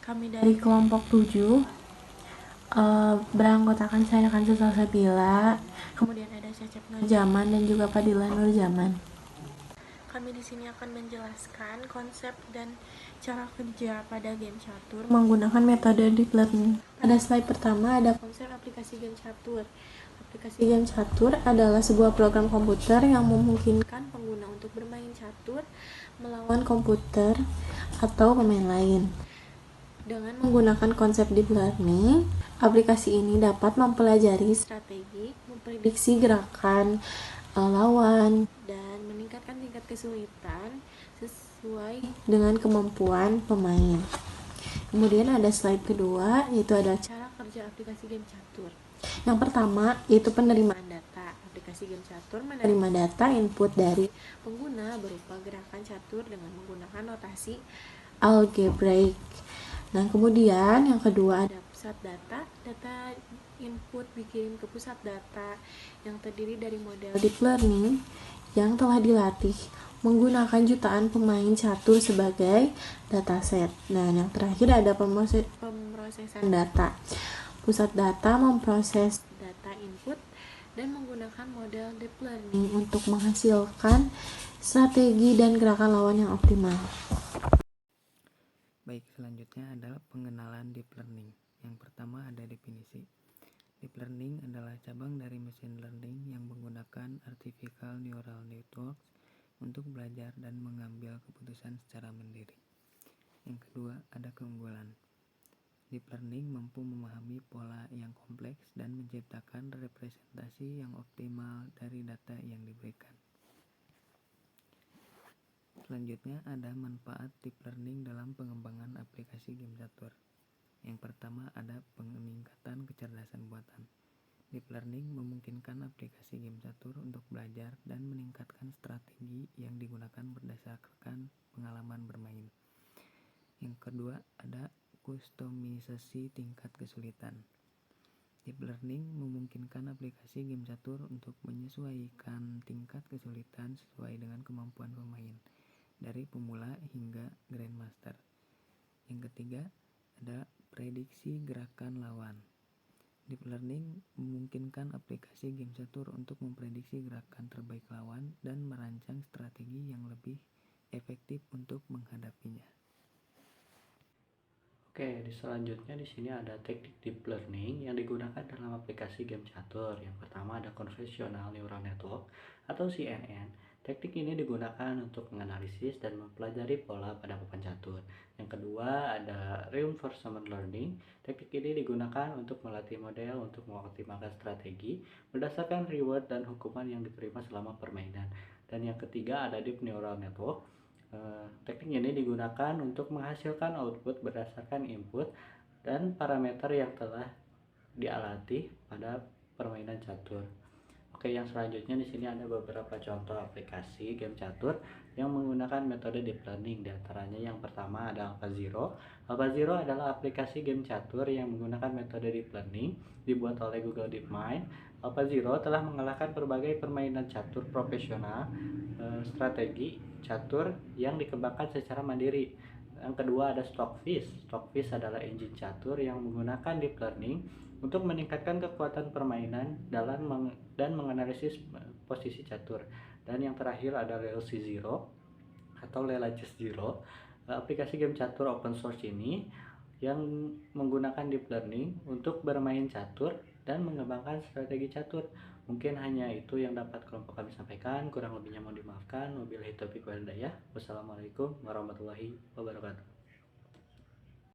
Kami dari kelompok 7 beranggotakan saya Kanza Salsabila, kemudian ada Cecep Nurjaman dan juga Fadila Nurjaman. Kami di sini akan menjelaskan konsep dan cara kerja pada game catur menggunakan metode deep learning. Pada slide pertama ada konsep aplikasi game catur. Aplikasi game catur adalah sebuah program komputer yang memungkinkan pengguna untuk bermain catur melawan komputer atau pemain lain. Dengan menggunakan konsep deep learning, aplikasi ini dapat mempelajari strategi, memprediksi gerakan lawan, dan meningkatkan tingkat kesulitan sesuai dengan kemampuan pemain. Kemudian ada slide kedua, yaitu ada cara kerja aplikasi game catur. Yang pertama, yaitu penerimaan data. Aplikasi game catur menerima data input dari pengguna berupa gerakan catur dengan menggunakan notasi algebraic. Nah, kemudian yang kedua ada pusat data. Data input dikirim ke pusat data yang terdiri dari model deep learning yang telah dilatih menggunakan jutaan pemain catur sebagai dataset. Nah, yang terakhir ada pemrosesan data. Pusat data memproses data input dan menggunakan model deep learning untuk menghasilkan strategi dan gerakan lawan yang optimal. Baik, selanjutnya adalah pengenalan deep learning. Yang pertama ada definisi. Deep learning adalah cabang dari machine learning yang menggunakan artificial neural networks untuk belajar dan mengambil keputusan secara mandiri. Yang kedua ada keunggulan. Deep learning mampu memahami pola yang kompleks dan menciptakan representasi yang optimal dari data yang diberikan. Selanjutnya ada manfaat deep learning dalam pengembangan aplikasi game catur. Yang pertama ada peningkatan kecerdasan buatan. Deep learning memungkinkan aplikasi game catur untuk belajar dan meningkatkan strategi yang digunakan berdasarkan pengalaman bermain. Yang kedua ada kustomisasi tingkat kesulitan. Deep learning memungkinkan aplikasi game catur untuk menyesuaikan tingkat kesulitan sesuai dengan kemampuan pemain, dari pemula hingga grandmaster. Yang ketiga ada prediksi gerakan lawan. Deep learning memungkinkan aplikasi game catur untuk memprediksi gerakan terbaik lawan dan merancang strategi yang lebih efektif untuk menghadapinya. Oke, selanjutnya di sini ada teknik deep learning yang digunakan dalam aplikasi game catur. Yang pertama ada convolutional neural network atau CNN. Teknik ini digunakan untuk menganalisis dan mempelajari pola pada papan catur. Yang kedua ada reinforcement learning. Teknik ini digunakan untuk melatih model untuk mengoptimalkan strategi berdasarkan reward dan hukuman yang diterima selama permainan. Dan yang ketiga ada deep neural network. Teknik ini digunakan untuk menghasilkan output berdasarkan input dan parameter yang telah dialati pada permainan catur. Oke, yang selanjutnya di sini ada beberapa contoh aplikasi game catur yang menggunakan metode deep learning. Di antaranya yang pertama ada AlphaZero. AlphaZero adalah aplikasi game catur yang menggunakan metode deep learning dibuat oleh Google DeepMind. AlphaZero telah mengalahkan berbagai permainan catur profesional strategi catur yang dikembangkan secara mandiri. Yang kedua ada Stockfish. Stockfish adalah engine catur yang menggunakan deep learning untuk meningkatkan kekuatan permainan dan menganalisis posisi catur. Dan yang terakhir ada Lelcy Zero atau Lela Chess Zero. Aplikasi game catur open source ini yang menggunakan deep learning untuk bermain catur dan mengembangkan strategi catur. Mungkin hanya itu yang dapat kelompok kami sampaikan, kurang lebihnya mohon dimaafkan. Wabillahi taufiq wal hidayah. Wassalamualaikum warahmatullahi wabarakatuh.